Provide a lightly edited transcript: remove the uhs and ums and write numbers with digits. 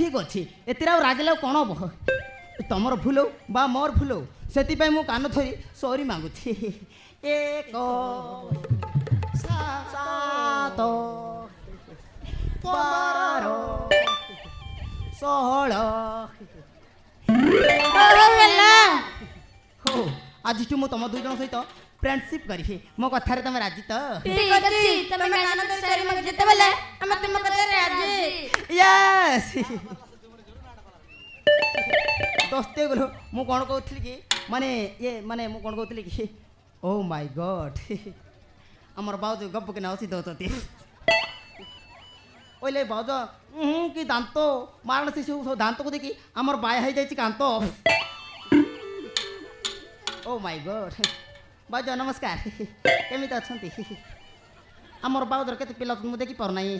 ठीक अच्छे एतिर रागिले कौन हम तुमर भूल बा मोर भूल से मु कान धरी सॉरी मागुची 1 7 12 16 हो आज मु तुम 2 जन सहित फ्रेंडशिप करी मो कथारे तुम राजी तो ठीक अछि तमे कान धरी सॉरी माग जेते बेले हम तुम कथारे राजी यस दोस्ते गलो मु कौन कहूली कि माने ये माने मु कौन कहूली कि ओ माय गॉड हमर बाउज गप के नाउसी दौती ओले बाउज कि दांत मारण से सब दांत को देखी हमर बाय हो जाई Kant oh my God boughs नमस्कार केमित अछंती हमर बाउजर केते पिला मु देखि पर नाही